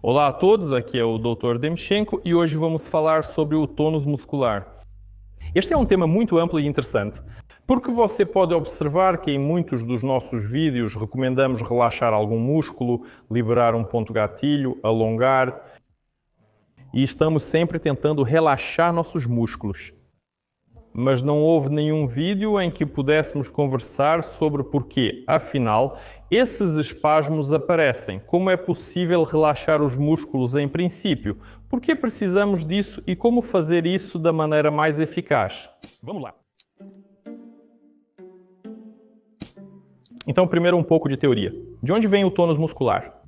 Olá a todos, aqui é o Dr. Demchenko e hoje vamos falar sobre o tônus muscular. Este é um tema muito amplo e interessante, porque você pode observar que em muitos dos nossos vídeos recomendamos relaxar algum músculo, liberar um ponto gatilho, alongar, e estamos sempre tentando relaxar nossos músculos. Mas não houve nenhum vídeo em que pudéssemos conversar sobre porquê, afinal, esses espasmos aparecem. Como é possível relaxar os músculos em princípio? Por que precisamos disso e como fazer isso da maneira mais eficaz? Vamos lá! Então, primeiro um pouco de teoria. De onde vem o tônus muscular?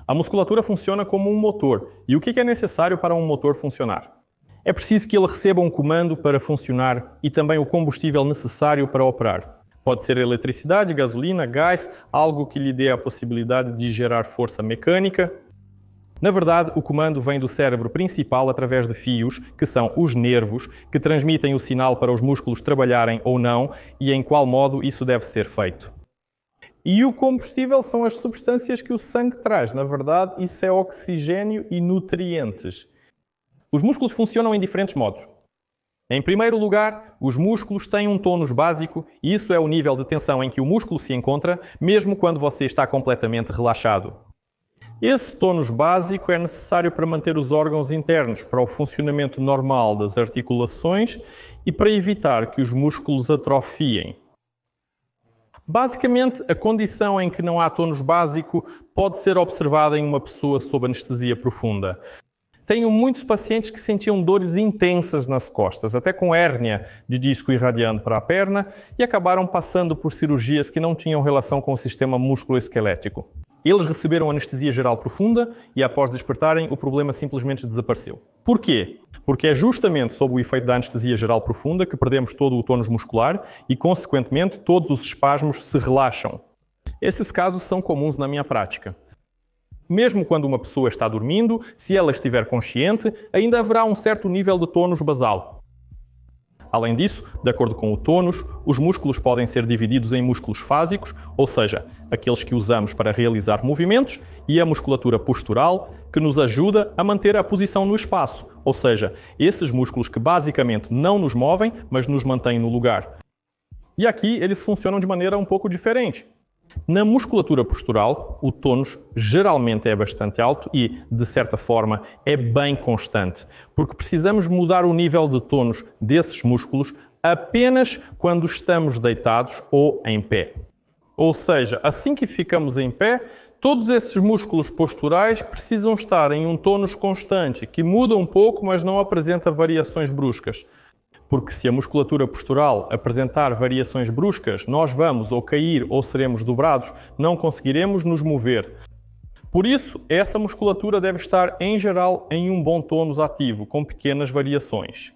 A musculatura funciona como um motor. E o que é necessário para um motor funcionar? É preciso que ele receba um comando para funcionar e também o combustível necessário para operar. Pode ser eletricidade, gasolina, gás, algo que lhe dê a possibilidade de gerar força mecânica. Na verdade, o comando vem do cérebro principal através de fios, que são os nervos, que transmitem o sinal para os músculos trabalharem ou não e em qual modo isso deve ser feito. E o combustível são as substâncias que o sangue traz. Na verdade, isso é oxigênio e nutrientes. Os músculos funcionam em diferentes modos. Em primeiro lugar, os músculos têm um tônus básico e isso é o nível de tensão em que o músculo se encontra, mesmo quando você está completamente relaxado. Esse tônus básico é necessário para manter os órgãos internos para o funcionamento normal das articulações e para evitar que os músculos atrofiem. Basicamente, a condição em que não há tônus básico pode ser observada em uma pessoa sob anestesia profunda. Tenho muitos pacientes que sentiam dores intensas nas costas, até com hérnia de disco irradiando para a perna, e acabaram passando por cirurgias que não tinham relação com o sistema musculoesquelético. Eles receberam anestesia geral profunda e, após despertarem, o problema simplesmente desapareceu. Porquê? Porque é justamente sob o efeito da anestesia geral profunda que perdemos todo o tônus muscular e, consequentemente, todos os espasmos se relaxam. Esses casos são comuns na minha prática. Mesmo quando uma pessoa está dormindo, se ela estiver consciente, ainda haverá um certo nível de tônus basal. Além disso, de acordo com o tônus, os músculos podem ser divididos em músculos fásicos, ou seja, aqueles que usamos para realizar movimentos, e a musculatura postural, que nos ajuda a manter a posição no espaço, ou seja, esses músculos que basicamente não nos movem, mas nos mantêm no lugar. E aqui eles funcionam de maneira um pouco diferente. Na musculatura postural, o tônus geralmente é bastante alto e, de certa forma, é bem constante, porque precisamos mudar o nível de tônus desses músculos apenas quando estamos deitados ou em pé. Ou seja, assim que ficamos em pé, todos esses músculos posturais precisam estar em um tônus constante, que muda um pouco, mas não apresenta variações bruscas. Porque se a musculatura postural apresentar variações bruscas, nós vamos ou cair ou seremos dobrados, não conseguiremos nos mover. Por isso, essa musculatura deve estar, em geral, em um bom tônus ativo, com pequenas variações.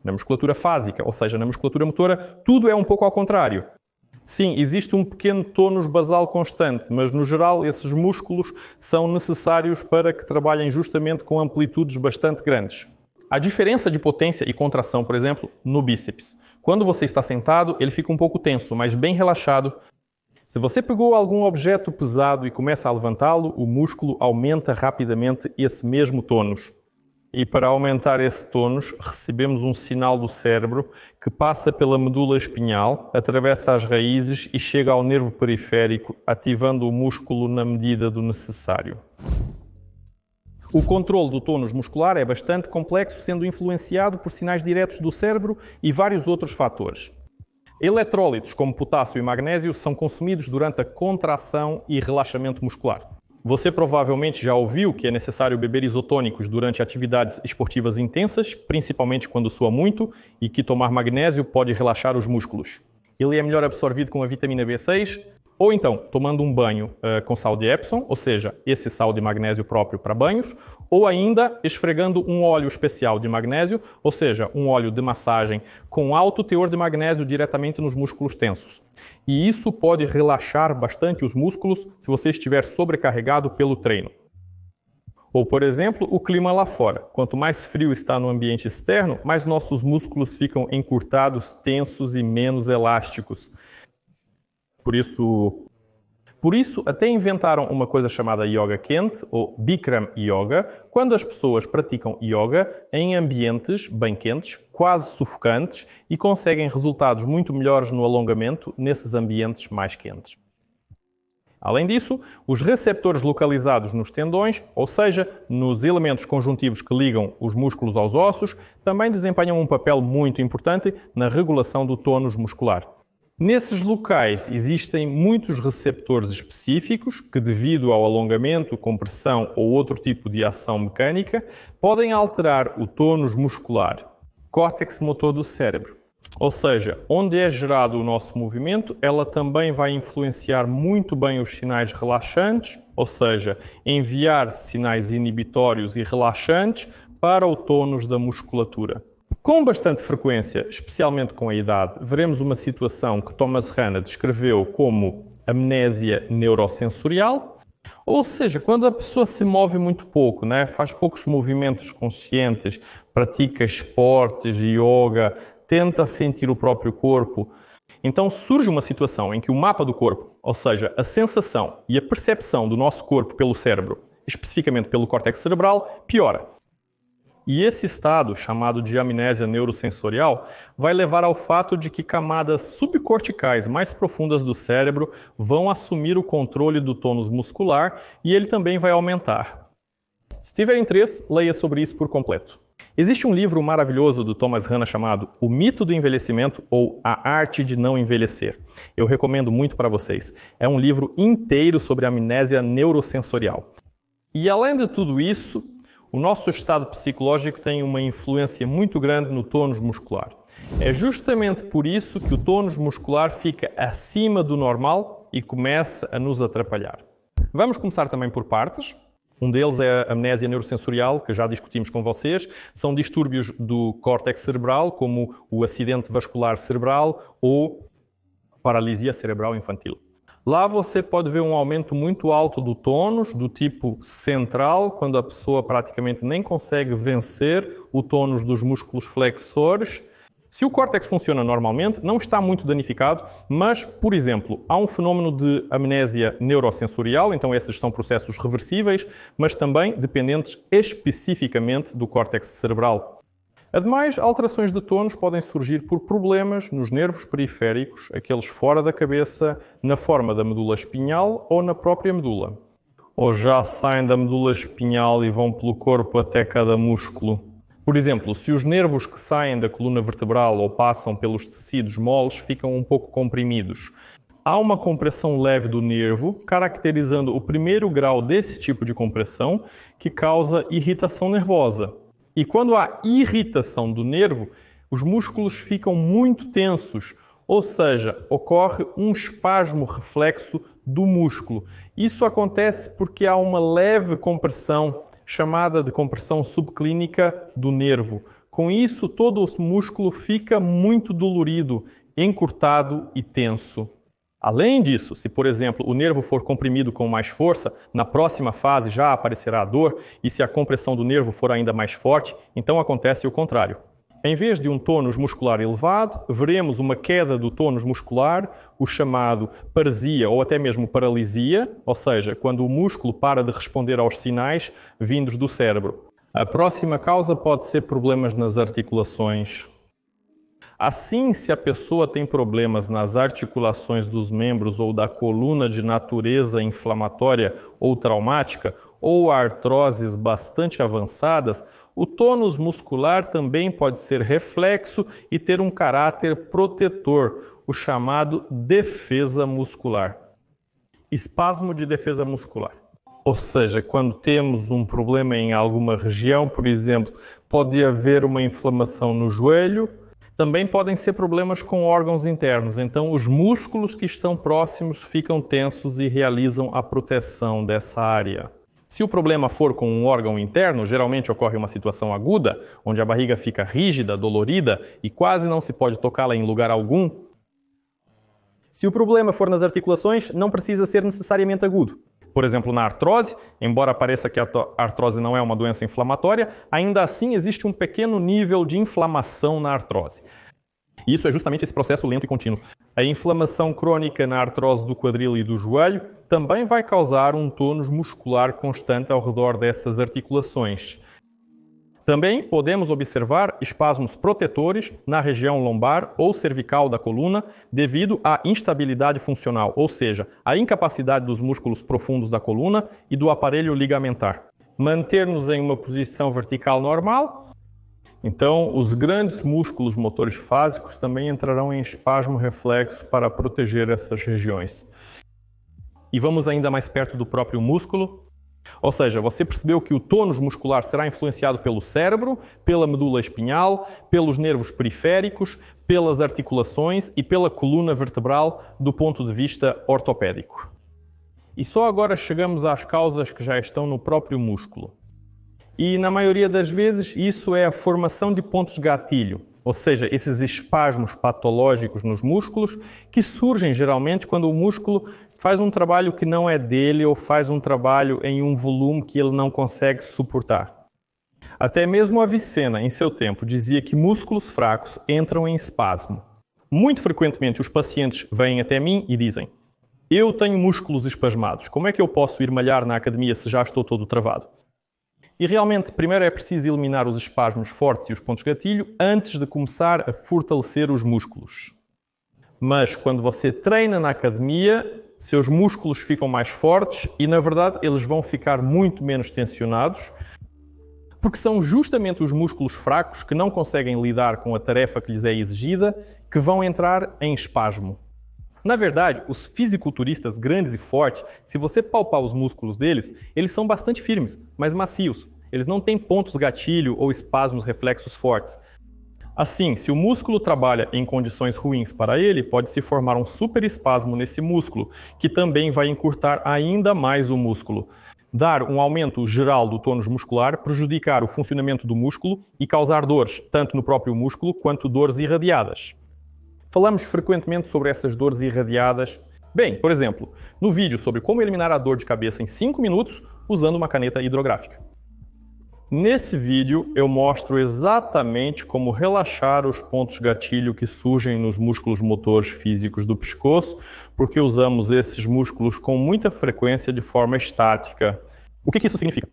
Na musculatura fásica, ou seja, na musculatura motora, tudo é um pouco ao contrário. Sim, existe um pequeno tônus basal constante, mas no geral esses músculos são necessários para que trabalhem justamente com amplitudes bastante grandes. A diferença de potência e contração, por exemplo, no bíceps. Quando você está sentado, ele fica um pouco tenso, mas bem relaxado. Se você pegou algum objeto pesado e começa a levantá-lo, o músculo aumenta rapidamente esse mesmo tônus. E para aumentar esse tônus, recebemos um sinal do cérebro que passa pela medula espinhal, atravessa as raízes e chega ao nervo periférico, ativando o músculo na medida do necessário. O controle do tônus muscular é bastante complexo, sendo influenciado por sinais diretos do cérebro e vários outros fatores. Eletrólitos como potássio e magnésio são consumidos durante a contração e relaxamento muscular. Você provavelmente já ouviu que é necessário beber isotônicos durante atividades esportivas intensas, principalmente quando sua muito, e que tomar magnésio pode relaxar os músculos. Ele é melhor absorvido com a vitamina B6, ou então tomando um banho com sal de Epsom, ou seja, esse sal de magnésio próprio para banhos, ou ainda esfregando um óleo especial de magnésio, ou seja, um óleo de massagem com alto teor de magnésio diretamente nos músculos tensos. E isso pode relaxar bastante os músculos se você estiver sobrecarregado pelo treino. Ou, por exemplo, o clima lá fora. Quanto mais frio está no ambiente externo, mais nossos músculos ficam encurtados, tensos e menos elásticos. Por isso, Por isso, até inventaram uma coisa chamada yoga quente, ou Bikram Yoga, quando as pessoas praticam yoga em ambientes bem quentes, quase sufocantes, e conseguem resultados muito melhores no alongamento nesses ambientes mais quentes. Além disso, os receptores localizados nos tendões, ou seja, nos elementos conjuntivos que ligam os músculos aos ossos, também desempenham um papel muito importante na regulação do tônus muscular. Nesses locais existem muitos receptores específicos que, devido ao alongamento, compressão ou outro tipo de ação mecânica, podem alterar o tônus muscular, córtex motor do cérebro. Ou seja, onde é gerado o nosso movimento, ela também vai influenciar muito bem os sinais relaxantes, ou seja, enviar sinais inibitórios e relaxantes para o tônus da musculatura. Com bastante frequência, especialmente com a idade, veremos uma situação que Thomas Hanna descreveu como amnésia neurosensorial, ou seja, quando a pessoa se move muito pouco, faz poucos movimentos conscientes, pratica esportes, yoga, tenta sentir o próprio corpo. Então surge uma situação em que o mapa do corpo, ou seja, a sensação e a percepção do nosso corpo pelo cérebro, especificamente pelo córtex cerebral, piora. E esse estado, chamado de amnésia neurosensorial, vai levar ao fato de que camadas subcorticais mais profundas do cérebro vão assumir o controle do tônus muscular e ele também vai aumentar. Se tiver interesse, leia sobre isso por completo. Existe um livro maravilhoso do Thomas Hanna chamado O Mito do Envelhecimento ou A Arte de Não Envelhecer. Eu recomendo muito para vocês. É um livro inteiro sobre amnésia neurosensorial. E além de tudo isso, o nosso estado psicológico tem uma influência muito grande no tônus muscular. É justamente por isso que o tônus muscular fica acima do normal e começa a nos atrapalhar. Vamos começar também por partes. Um deles é a amnésia neurosensorial, que já discutimos com vocês. São distúrbios do córtex cerebral, como o acidente vascular cerebral ou paralisia cerebral infantil. Lá você pode ver um aumento muito alto do tônus, do tipo central, quando a pessoa praticamente nem consegue vencer o tônus dos músculos flexores. Se o córtex funciona normalmente, não está muito danificado, mas, por exemplo, há um fenómeno de amnésia neurosensorial, então esses são processos reversíveis, mas também dependentes especificamente do córtex cerebral. Ademais, alterações de tônus podem surgir por problemas nos nervos periféricos, aqueles fora da cabeça, na forma da medula espinhal ou na própria medula. Ou já saem da medula espinhal e vão pelo corpo até cada músculo. Por exemplo, se os nervos que saem da coluna vertebral ou passam pelos tecidos moles ficam um pouco comprimidos, há uma compressão leve do nervo, caracterizando o primeiro grau desse tipo de compressão, que causa irritação nervosa. E quando há irritação do nervo, os músculos ficam muito tensos, ou seja, ocorre um espasmo reflexo do músculo. Isso acontece porque há uma leve compressão, chamada de compressão subclínica do nervo. Com isso, todo o músculo fica muito dolorido, encurtado e tenso. Além disso, se, por exemplo, o nervo for comprimido com mais força, na próxima fase já aparecerá a dor, e se a compressão do nervo for ainda mais forte, então acontece o contrário. Em vez de um tônus muscular elevado, veremos uma queda do tônus muscular, o chamado paresia ou até mesmo paralisia, ou seja, quando o músculo para de responder aos sinais vindos do cérebro. A próxima causa pode ser problemas nas articulações. Assim, se a pessoa tem problemas nas articulações dos membros ou da coluna de natureza inflamatória ou traumática, ou artroses bastante avançadas, o tônus muscular também pode ser reflexo e ter um caráter protetor, o chamado defesa muscular. Espasmo de defesa muscular. Ou seja, quando temos um problema em alguma região, por exemplo, pode haver uma inflamação no joelho. Também podem ser problemas com órgãos internos, então os músculos que estão próximos ficam tensos e realizam a proteção dessa área. Se o problema for com um órgão interno, geralmente ocorre uma situação aguda, onde a barriga fica rígida, dolorida e quase não se pode tocá-la em lugar algum. Se o problema for nas articulações, não precisa ser necessariamente agudo. Por exemplo, na artrose, embora pareça que a artrose não é uma doença inflamatória, ainda assim existe um pequeno nível de inflamação na artrose. E isso é justamente esse processo lento e contínuo. A inflamação crônica na artrose do quadril e do joelho também vai causar um tônus muscular constante ao redor dessas articulações. Também podemos observar espasmos protetores na região lombar ou cervical da coluna devido à instabilidade funcional, ou seja, à incapacidade dos músculos profundos da coluna e do aparelho ligamentar. Manter-nos em uma posição vertical normal. Então, os grandes músculos motores fásicos também entrarão em espasmo reflexo para proteger essas regiões. E vamos ainda mais perto do próprio músculo. Ou seja, você percebeu que o tônus muscular será influenciado pelo cérebro, pela medula espinhal, pelos nervos periféricos, pelas articulações e pela coluna vertebral do ponto de vista ortopédico. E só agora chegamos às causas que já estão no próprio músculo. E na maioria das vezes isso é a formação de pontos gatilho, ou seja, esses espasmos patológicos nos músculos que surgem geralmente quando o músculo faz um trabalho que não é dele ou faz um trabalho em um volume que ele não consegue suportar. Até mesmo Avicena, em seu tempo, dizia que músculos fracos entram em espasmo. Muito frequentemente os pacientes vêm até mim e dizem: eu tenho músculos espasmados, como é que eu posso ir malhar na academia se já estou todo travado? E realmente, primeiro é preciso eliminar os espasmos fortes e os pontos gatilho antes de começar a fortalecer os músculos. Mas quando você treina na academia, seus músculos ficam mais fortes e, na verdade, eles vão ficar muito menos tensionados, porque são justamente os músculos fracos que não conseguem lidar com a tarefa que lhes é exigida que vão entrar em espasmo. Na verdade, os fisiculturistas grandes e fortes, se você palpar os músculos deles, eles são bastante firmes, mas macios. Eles não têm pontos gatilho ou espasmos reflexos fortes. Assim, se o músculo trabalha em condições ruins para ele, pode-se formar um superespasmo nesse músculo, que também vai encurtar ainda mais o músculo. Dar um aumento geral do tônus muscular, prejudicar o funcionamento do músculo e causar dores, tanto no próprio músculo quanto dores irradiadas. Falamos frequentemente sobre essas dores irradiadas. Bem, por exemplo, no vídeo sobre como eliminar a dor de cabeça em 5 minutos usando uma caneta hidrográfica. Nesse vídeo eu mostro exatamente como relaxar os pontos gatilho que surgem nos músculos motores físicos do pescoço, porque usamos esses músculos com muita frequência de forma estática. O que isso significa?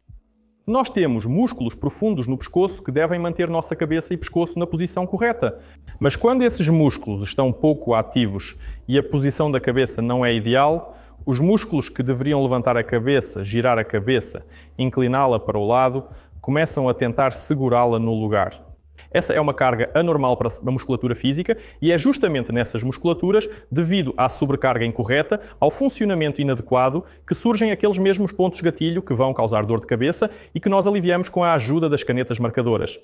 Nós temos músculos profundos no pescoço que devem manter nossa cabeça e pescoço na posição correta. Mas quando esses músculos estão pouco ativos e a posição da cabeça não é ideal, os músculos que deveriam levantar a cabeça, girar a cabeça, incliná-la para o lado, começam a tentar segurá-la no lugar. Essa é uma carga anormal para a musculatura física e é justamente nessas musculaturas, devido à sobrecarga incorreta, ao funcionamento inadequado, que surgem aqueles mesmos pontos gatilho que vão causar dor de cabeça e que nós aliviamos com a ajuda das canetas marcadoras.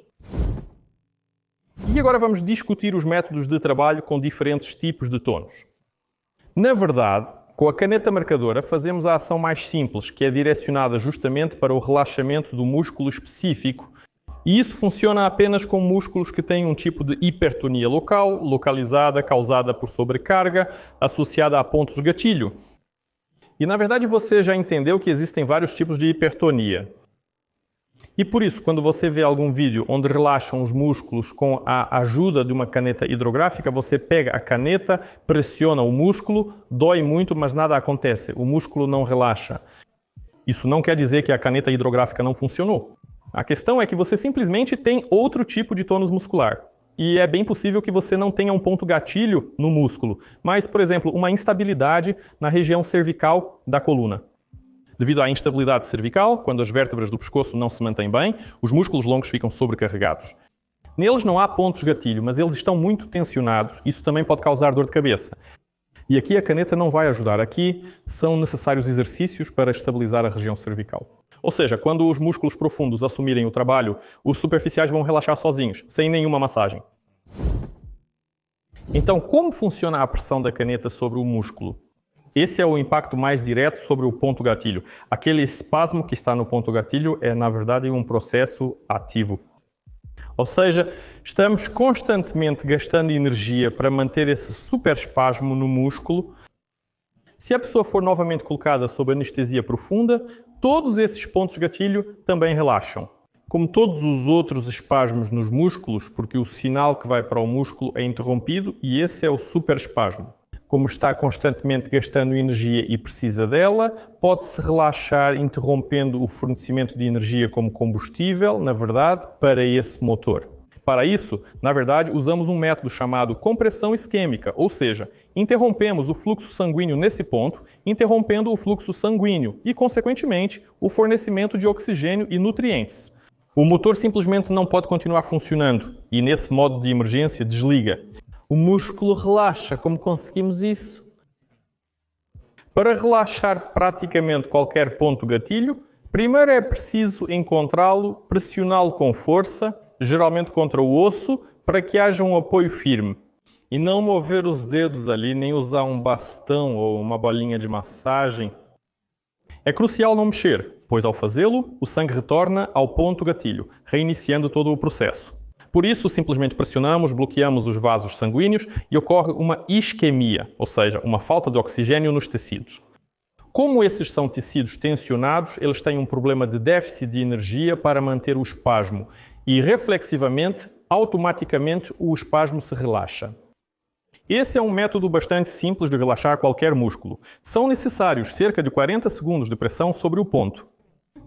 E agora vamos discutir os métodos de trabalho com diferentes tipos de tônus. Na verdade, com a caneta marcadora fazemos a ação mais simples, que é direcionada justamente para o relaxamento do músculo específico. E isso funciona apenas com músculos que têm um tipo de hipertonia local, localizada, causada por sobrecarga, associada a pontos gatilho. E na verdade você já entendeu que existem vários tipos de hipertonia. E por isso, quando você vê algum vídeo onde relaxam os músculos com a ajuda de uma caneta hidrográfica, você pega a caneta, pressiona o músculo, dói muito, mas nada acontece. O músculo não relaxa. Isso não quer dizer que a caneta hidrográfica não funcionou. A questão é que você simplesmente tem outro tipo de tônus muscular. E é bem possível que você não tenha um ponto gatilho no músculo, mas, por exemplo, uma instabilidade na região cervical da coluna. Devido à instabilidade cervical, quando as vértebras do pescoço não se mantêm bem, os músculos longos ficam sobrecarregados. Neles não há pontos gatilho, mas eles estão muito tensionados. Isso também pode causar dor de cabeça. E aqui a caneta não vai ajudar. Aqui são necessários exercícios para estabilizar a região cervical. Ou seja, quando os músculos profundos assumirem o trabalho, os superficiais vão relaxar sozinhos, sem nenhuma massagem. Então, como funciona a pressão da caneta sobre o músculo? Esse é o impacto mais direto sobre o ponto gatilho. Aquele espasmo que está no ponto gatilho é, na verdade, um processo ativo. Ou seja, estamos constantemente gastando energia para manter esse superespasmo no músculo. Se a pessoa for novamente colocada sob anestesia profunda, todos esses pontos gatilho também relaxam. como todos os outros espasmos nos músculos, porque o sinal que vai para o músculo é interrompido e esse é o superespasmo. Como está constantemente gastando energia e precisa dela, pode-se relaxar interrompendo o fornecimento de energia como combustível, na verdade, para esse motor. Para isso, na verdade, usamos um método chamado compressão isquêmica, ou seja, interrompemos o fluxo sanguíneo nesse ponto, interrompendo o fluxo sanguíneo e, consequentemente, o fornecimento de oxigênio e nutrientes. O motor simplesmente não pode continuar funcionando e, nesse modo de emergência, desliga. O músculo relaxa. Como conseguimos isso? Para relaxar praticamente qualquer ponto gatilho, primeiro é preciso encontrá-lo, pressioná-lo com força, geralmente contra o osso, para que haja um apoio firme. E não mover os dedos ali, nem usar um bastão ou uma bolinha de massagem. É crucial não mexer, pois ao fazê-lo, o sangue retorna ao ponto gatilho, reiniciando todo o processo. Por isso, simplesmente pressionamos, bloqueamos os vasos sanguíneos e ocorre uma isquemia, ou seja, uma falta de oxigênio nos tecidos. Como esses são tecidos tensionados, eles têm um problema de déficit de energia para manter o espasmo e, reflexivamente, automaticamente, o espasmo se relaxa. Esse é um método bastante simples de relaxar qualquer músculo. São necessários cerca de 40 segundos de pressão sobre o ponto.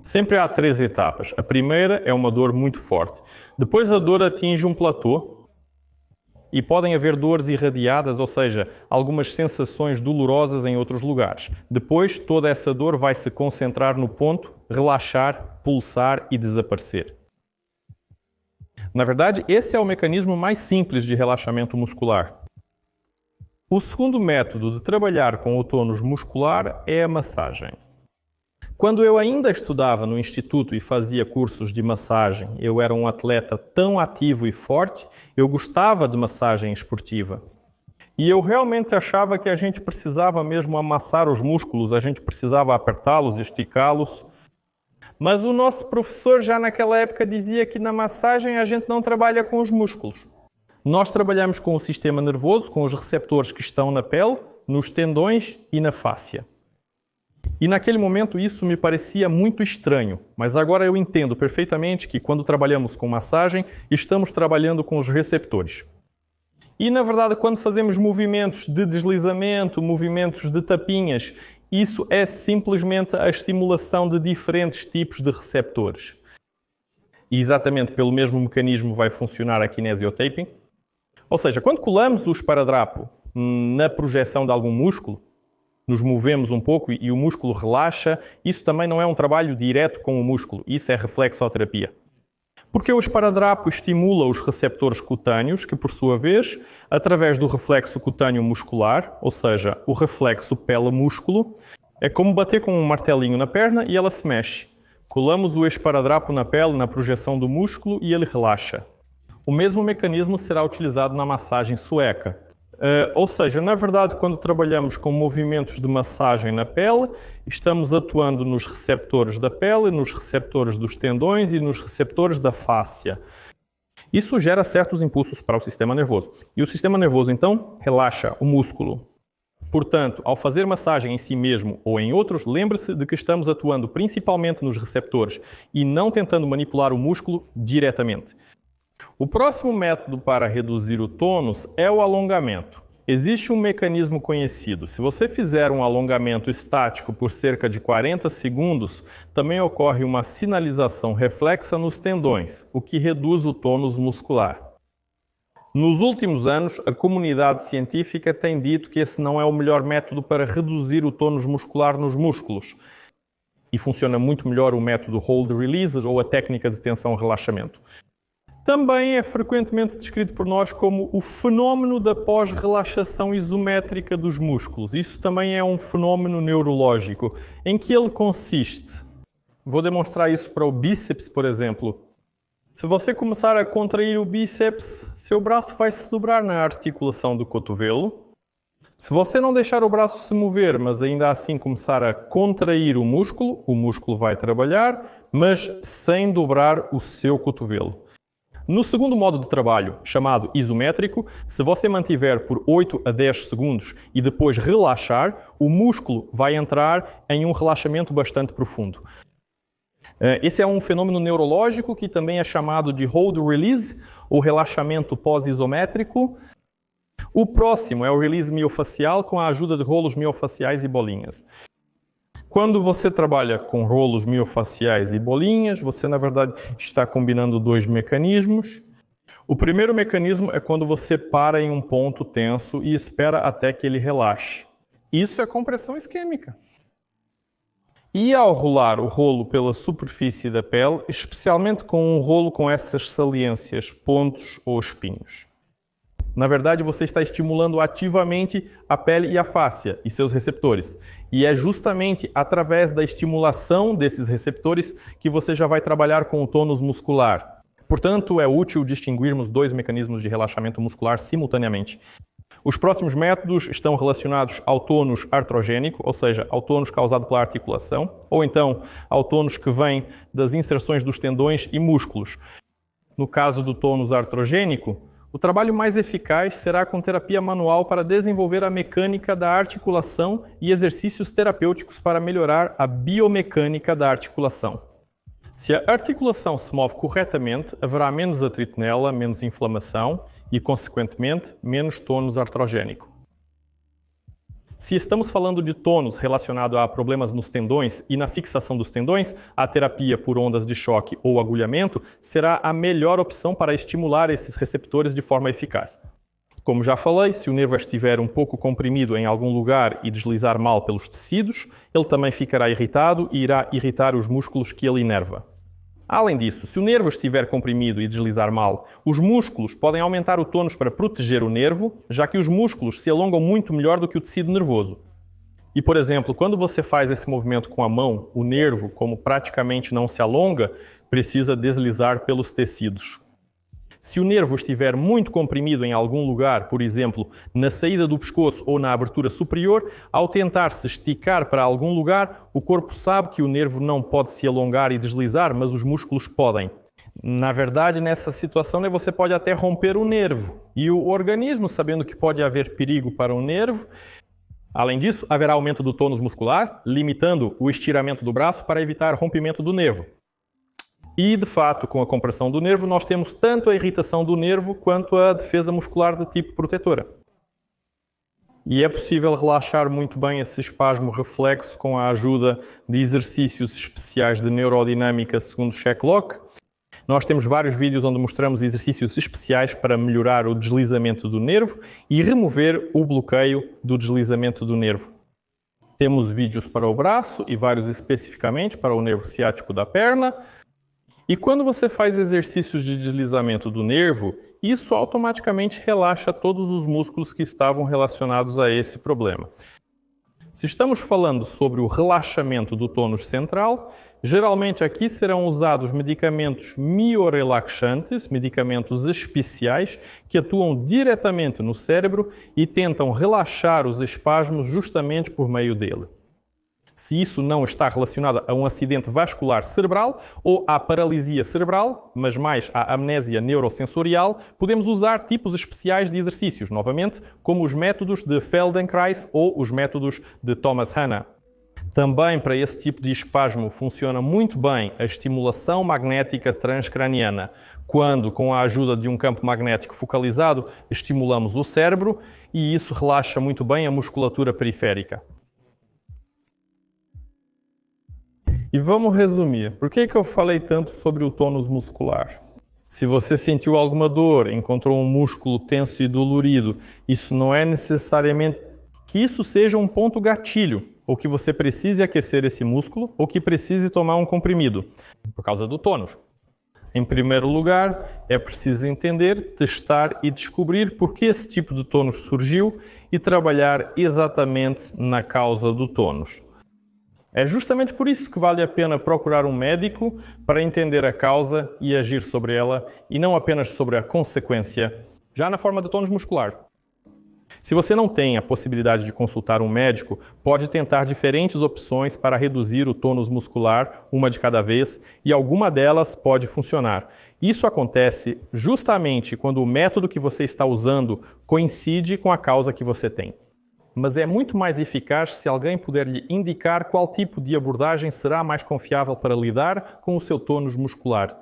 Sempre há 3 etapas. A primeira é uma dor muito forte. Depois a dor atinge um platô e podem haver dores irradiadas, ou seja, algumas sensações dolorosas em outros lugares. Depois toda essa dor vai se concentrar no ponto, relaxar, pulsar e desaparecer. Na verdade, esse é o mecanismo mais simples de relaxamento muscular. O segundo método de trabalhar com o tônus muscular é a massagem. Quando eu ainda estudava no instituto e fazia cursos de massagem, eu era um atleta tão ativo e forte, eu gostava de massagem esportiva. E eu realmente achava que a gente precisava mesmo amassar os músculos, a gente precisava apertá-los, esticá-los. Mas o nosso professor já naquela época dizia que na massagem a gente não trabalha com os músculos. Nós trabalhamos com o sistema nervoso, com os receptores que estão na pele, nos tendões e na fáscia. E naquele momento isso me parecia muito estranho, mas agora eu entendo perfeitamente que quando trabalhamos com massagem, estamos trabalhando com os receptores. E na verdade, quando fazemos movimentos de deslizamento, movimentos de tapinhas, isso é simplesmente a estimulação de diferentes tipos de receptores. E exatamente pelo mesmo mecanismo vai funcionar a kinesiotaping. Ou seja, quando colamos o esparadrapo na projeção de algum músculo, nos movemos um pouco e o músculo relaxa, isso também não é um trabalho direto com o músculo, isso é reflexoterapia. Porque o esparadrapo estimula os receptores cutâneos, que por sua vez, através do reflexo cutâneo muscular, ou seja, o reflexo pele-músculo, é como bater com um martelinho na perna e ela se mexe. Colamos o esparadrapo na pele, na projeção do músculo e ele relaxa. O mesmo mecanismo será utilizado na massagem sueca. Ou seja, na verdade, quando trabalhamos com movimentos de massagem na pele, estamos atuando nos receptores da pele, nos receptores dos tendões e nos receptores da fáscia. Isso gera certos impulsos para o sistema nervoso. E o sistema nervoso, então, relaxa o músculo. Portanto, ao fazer massagem em si mesmo ou em outros, lembre-se de que estamos atuando principalmente nos receptores e não tentando manipular o músculo diretamente. O próximo método para reduzir o tônus é o alongamento. Existe um mecanismo conhecido. Se você fizer um alongamento estático por cerca de 40 segundos, também ocorre uma sinalização reflexa nos tendões, o que reduz o tônus muscular. Nos últimos anos, a comunidade científica tem dito que esse não é o melhor método para reduzir o tônus muscular nos músculos. E funciona muito melhor o método Hold Release ou a técnica de tensão-relaxamento. Também é frequentemente descrito por nós como o fenómeno da pós-relaxação isométrica dos músculos. Isso também é um fenómeno neurológico. Em que ele consiste? Vou demonstrar isso para o bíceps, por exemplo. Se você começar a contrair o bíceps, seu braço vai se dobrar na articulação do cotovelo. Se você não deixar o braço se mover, mas ainda assim começar a contrair o músculo vai trabalhar, mas sem dobrar o seu cotovelo. No segundo modo de trabalho, chamado isométrico, se você mantiver por 8 a 10 segundos e depois relaxar, o músculo vai entrar em um relaxamento bastante profundo. Esse é um fenômeno neurológico que também é chamado de hold release, ou relaxamento pós-isométrico. O próximo é o release miofacial com a ajuda de rolos miofaciais e bolinhas. Quando você trabalha com rolos miofaciais e bolinhas, você na verdade está combinando dois mecanismos. O primeiro mecanismo é quando você para em um ponto tenso e espera até que ele relaxe. Isso é compressão isquêmica. E ao rolar o rolo pela superfície da pele, especialmente com um rolo com essas saliências, pontos ou espinhos. Na verdade, você está estimulando ativamente a pele e a fáscia e seus receptores. E é justamente através da estimulação desses receptores que você já vai trabalhar com o tônus muscular. Portanto, é útil distinguirmos dois mecanismos de relaxamento muscular simultaneamente. Os próximos métodos estão relacionados ao tônus artrogênico, ou seja, ao tônus causado pela articulação, ou então ao tônus que vem das inserções dos tendões e músculos. No caso do tônus artrogênico, o trabalho mais eficaz será com terapia manual para desenvolver a mecânica da articulação e exercícios terapêuticos para melhorar a biomecânica da articulação. Se a articulação se move corretamente, haverá menos atrito nela, menos inflamação e, consequentemente, menos tônus artrogênico. Se estamos falando de tônus relacionado a problemas nos tendões e na fixação dos tendões, a terapia por ondas de choque ou agulhamento será a melhor opção para estimular esses receptores de forma eficaz. Como já falei, se o nervo estiver um pouco comprimido em algum lugar e deslizar mal pelos tecidos, ele também ficará irritado e irá irritar os músculos que ele inerva. Além disso, se o nervo estiver comprimido e deslizar mal, os músculos podem aumentar o tônus para proteger o nervo, já que os músculos se alongam muito melhor do que o tecido nervoso. E, por exemplo, quando você faz esse movimento com a mão, o nervo, como praticamente não se alonga, precisa deslizar pelos tecidos. Se o nervo estiver muito comprimido em algum lugar, por exemplo, na saída do pescoço ou na abertura superior, ao tentar se esticar para algum lugar, o corpo sabe que o nervo não pode se alongar e deslizar, mas os músculos podem. Na verdade, nessa situação, você pode até romper o nervo. E o organismo, sabendo que pode haver perigo para o nervo, além disso, haverá aumento do tônus muscular, limitando o estiramento do braço para evitar rompimento do nervo. E, de fato, com a compressão do nervo, nós temos tanto a irritação do nervo quanto a defesa muscular de tipo protetora. E é possível relaxar muito bem esse espasmo reflexo com a ajuda de exercícios especiais de neurodinâmica segundo Shacklock. Nós temos vários vídeos onde mostramos exercícios especiais para melhorar o deslizamento do nervo e remover o bloqueio do deslizamento do nervo. Temos vídeos para o braço e vários especificamente para o nervo ciático da perna. E quando você faz exercícios de deslizamento do nervo, isso automaticamente relaxa todos os músculos que estavam relacionados a esse problema. Se estamos falando sobre o relaxamento do tônus central, geralmente aqui serão usados medicamentos miorelaxantes, medicamentos especiais que atuam diretamente no cérebro e tentam relaxar os espasmos justamente por meio dele. Se isso não está relacionado a um acidente vascular cerebral ou à paralisia cerebral, mas mais à amnésia neurosensorial, podemos usar tipos especiais de exercícios, novamente, como os métodos de Feldenkrais ou os métodos de Thomas Hanna. Também para esse tipo de espasmo funciona muito bem a estimulação magnética transcraniana, quando, com a ajuda de um campo magnético focalizado, estimulamos o cérebro e isso relaxa muito bem a musculatura periférica. E vamos resumir. Por que eu falei tanto sobre o tônus muscular? Se você sentiu alguma dor, encontrou um músculo tenso e dolorido, isso não é necessariamente que isso seja um ponto gatilho, ou que você precise aquecer esse músculo, ou que precise tomar um comprimido, por causa do tônus. Em primeiro lugar, é preciso entender, testar e descobrir por que esse tipo de tônus surgiu e trabalhar exatamente na causa do tônus. É justamente por isso que vale a pena procurar um médico para entender a causa e agir sobre ela, e não apenas sobre a consequência, já na forma de tônus muscular. Se você não tem a possibilidade de consultar um médico, pode tentar diferentes opções para reduzir o tônus muscular, uma de cada vez, e alguma delas pode funcionar. Isso acontece justamente quando o método que você está usando coincide com a causa que você tem. mas é muito mais eficaz se alguém puder lhe indicar qual tipo de abordagem será mais confiável para lidar com o seu tônus muscular.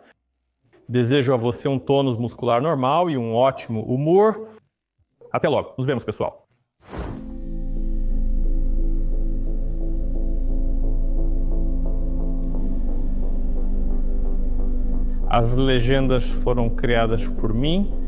Desejo a você um tônus muscular normal e um ótimo humor. Até logo. Nos vemos, pessoal. As legendas foram criadas por mim